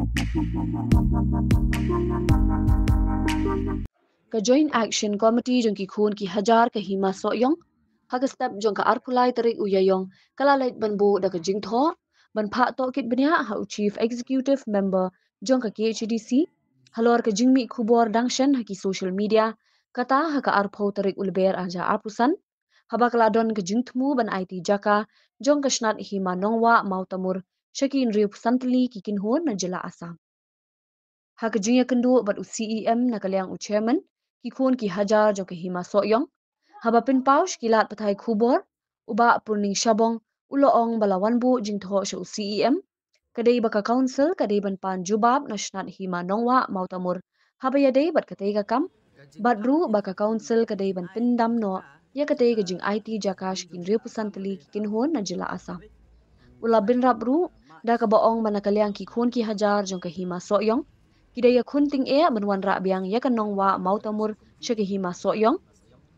Ka Joint Action Committee jong ki khun ki hajar ka hima soyong ha ka step jong ka arkulai tarik uyayong kalalait ban bu da ka jingtho ban pha to kit benya ha chief executive member jong ka KHDC halor ka jingmi khubor dangshan ha ki social media kata ha ka arpho tarik ulber aja apusan haba kala don ka jingtmu ban IT jaka jong ka shnat hima nongwa mautamur shakin riup santli ki kinhon na jila asam ha ka jingya kendu bat u CEM na kalyang u chairman ki khun ki hajar jong ka hima soyong haba pin paush kilat pathai khubor uba purning shabong uloong balawanbu jingtho shu CEM kadai baka council kadai ban pan jubab national hima nongwa mautamur haba yadai bat katai ka kam badru baka council kadai ban pindam no ya katai ka jing IT jakash kin repusantali ki kinhon na jila asam ula bin rabru da ka baong manakalyang ki khun ki hajar jong ka hima soyong kidaya khunting e banwan ra biang ya ka nongwa mautamur shaki hima soyong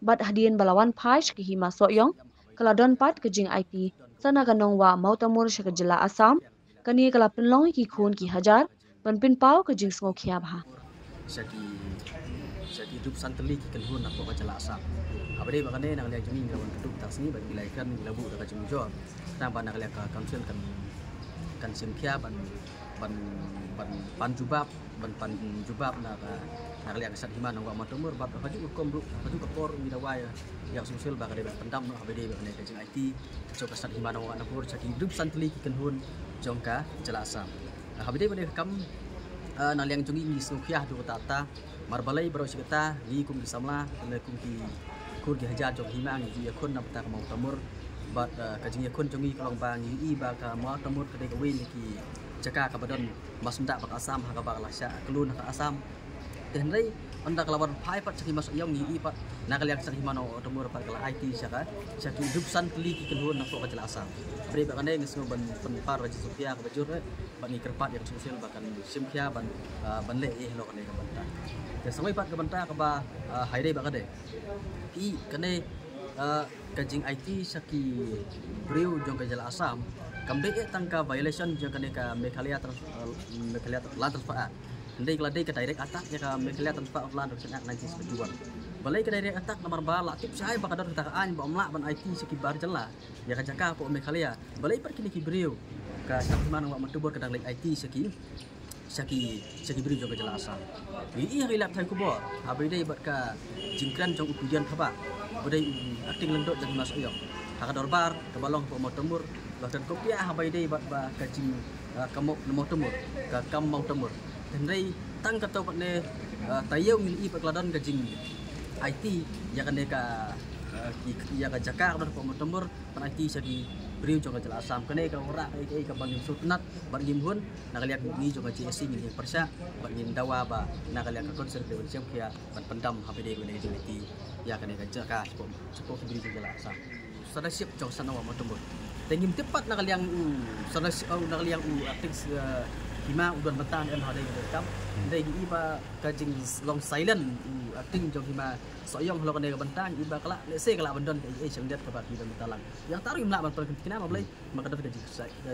bat hadien balawan pash ki hima soyong kala don pat ke jing IT sana ka nongwa mautamur shaka jila asam kani kala pinlong ki khun ki hajar ban pin pau ke jing sngo khia bha Syaki hidup santeli ki kenhun nak baca jala asam abade bakane nak lihat jemi lawan keduk tak sini bagi laikan labu dak jemi jo tanpa nak lihat ka council kan simkia ban jubab ban jubab nak lihat kesat himan ngwa matumur bab haju hukum haju kapor midawai yang sosial bakade pendam no abade bakane ka jing IT cok kesat himan ngwa napur syaki hidup santeli ki kenhun jongka jala asam abade bade kam nak liang jungi ni sukiah du tata marbalai baro sikata ni kum di samla ne kum ki kur ki hajar jong himang ji yakun na pata mau tamur bat kajing yakun jongi kalong bang i ba ka mau tamur kedai ka win ki jaka ka badon masunda bak asam ha ka bak lasya kelun ka asam tenrai anda kelawan pai pat saki masuk yong i pat nak liak saki mano tamur pat kala IT syaka syaki dubsan teli ki kenhun nak ka jela asam beri ba kane ngesno ban par raja sofia ka bajur ban ni kerpat yang sosial bakan simkia ban le lo kane ka banta ya sampai pat ka banta ka ba haide ba kade i kane kajing IT syaki breu jong ka jela asam kambe tangka violation jong kane ka mekalia transfer ndai keladai ke direct attack ya ka mekalia transfer of land section act 1971 balai ke direct attack nomor bala tip sai bakador ketakaan ba omla ban IT syaki bar jela ya ka jaka po mekalia balai par kini ki breu ka sakman wa matubur kadang IT syaki beri jong jela asam i hilap thai kubo abai dai bat ka jingkran jong upian khaba badai acting lendok dan masuk yo haka dorbar ke balong po motomur bahkan kopia abai dai bat ba ka jing kamok motomur ka kam motomur hendai tang ka to ne tayo ngil i pakladon ka jing IT ya kan ka ya ka jaka ka po motomur pan IT syaki beri jong jela asam kene ka ora ai ka bangim sultanat bar gim hun nak lihat ni jong CSC ni persya bar gim dawa ba nak lihat ka konser de siam kia ban pendam HPD ne jeliti ya kene ka jaka sepok beri jong jela asam sada siap jong sana wa motomur tengim tepat nak liang sada nak liang aktif hima udan betan en hade kam dai iba ka jing long silent acting jong hima soyong lo kene ka bentang iba kala lese kala bendon ai chang det ka ba ki bentalang yang taru imla ban kena ma blai maka da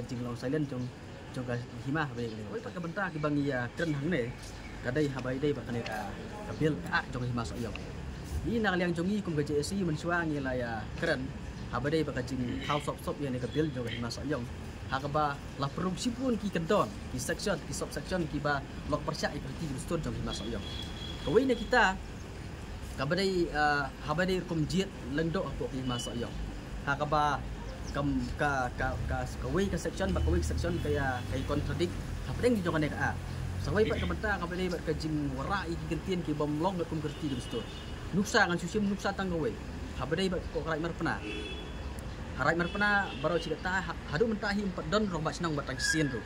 jing long silent jong ka hima ba ni oi pa ka bentang ki bang ya kren hang ne ka dai ha bai dai ba kene ka bil ka jong hima soyong ni nak liang jongi kum ka JSC mensuang ya la ya keren ha bai dai ba ka jing house of ya ne ka bil jong hima soyong hakaba la produksi pun ki kendon ki section ki sub section ki ba lok persya ikriti justun jong hima soyong kawai ne kita kabadai habadai kum jiet lendok ko ki hima soyong hakaba kam ka kawai ka section ba kawai section kaya kai contradict habadai di jong ne ka sawai pat kabanta kabadai ba ka jing wara ki gentien ki bom long kum kerti justun nuksa ngan susim nuksa tang kawai habadai ba ko karai marpana harai marpana baro cerita hadu mentahi 4 don rong ba senang batang sin tu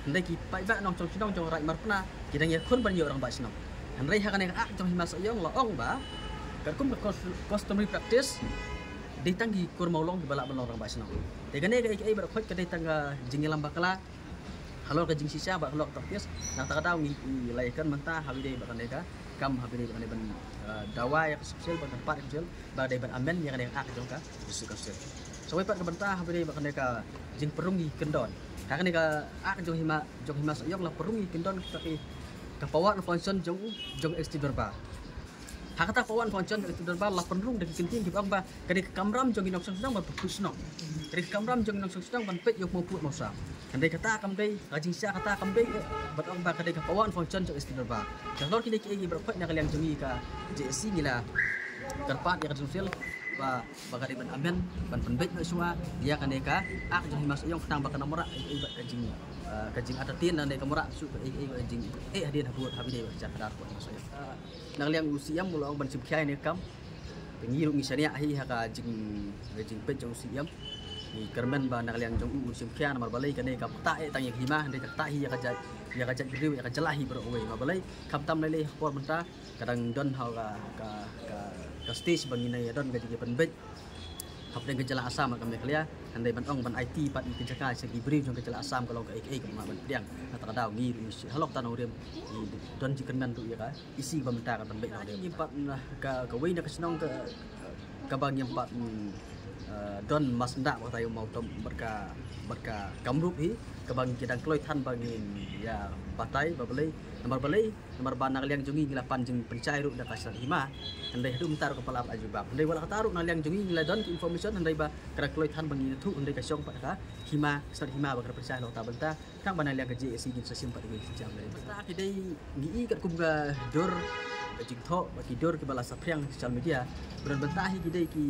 ndai ki pai ba nong chong sinong jong harai marpana kidang ya kun ban yo orang ba senang andai hakan yang jong hima soyong lo ong ba karkum customary practice ditang gi kur maulong di balak ban orang ba senang tegane ga ai bar khot ka ditang jingilam bakala halo ka jing sisa ba halo tapis nang tak tahu ni laikan mentah habide ba kan ka kam habide ba kan ban dawa ya sosial ba tempat sosial ba dai ban amen yang ada yang jong ka suka sosial sampai pat kebentah habis bakal mereka jing perungi kendon Kakak ni jong hima sayong la perungi kindon tapi kapawan function jong exterior ba. Hakata pawan function exterior ba la penrung de kintin di bang ba kadi kamram jong inok sedang ba pusno. Kadi kamram jong inok sedang ban pet yok mo put mo sa. Kandai kata kamdai rajin sia kata kamdai bat ong ba kadi kapawan function jong exterior ba. Kalau kini ki berpet nak yang jongi ka JSC gila. Karpat ya sosial ba bagari ban amen ban penbet no semua dia kan deka jong hima sayong ketang ba kana mora ibat kajing atatin dan deka mora su kajing hadin habut habide ba jar kadar ko sayong nang liang usiam mulo ban sim khai ne kam pengiru ngisania hi haka kajing pet jong usiam ni kermen ba nang liang jong sim khai nomor balai kan deka ta tang yang hima deka ta hi ya ka riu ya ka jelahi bro we ma balai kam tam lele por menta kadang don hau ka stage bangina ya don gaji penbet hap dengan gejala asam kami kelia andai ban ong ban IT pat kerjakan segi brief jong gejala asam kalau ka ek ma ban piang kata daw ngir halok tanong rem don jikan man tu ya ka isi bamenta ka penbet ni pat ka we na kasenong ka bang yang pat don mas ndak wa tayo mau tom berka kamrup hi kabang kidang kloy than bangin ya batai babelai nomor banang liang jungi ngelapan jeng pencai ru dak kasar hima andai hadu mentar kepala ajubab andai wala kataru na liang jungi ngeladon information andai ba kara kloy than bangin tu andai kasyong pat ka hima kasar hima bakar pencai lo ta benta kang banang liang gaji esi gin sasim pat ngi jam lai ta kidai ngi kat kumga dor jing tho baki dor ke bala sapriang social media beran benta hi kidai ki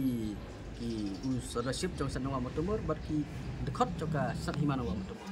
usadarship jong sanwa motumur barki dekat joka sat hima nawa motumur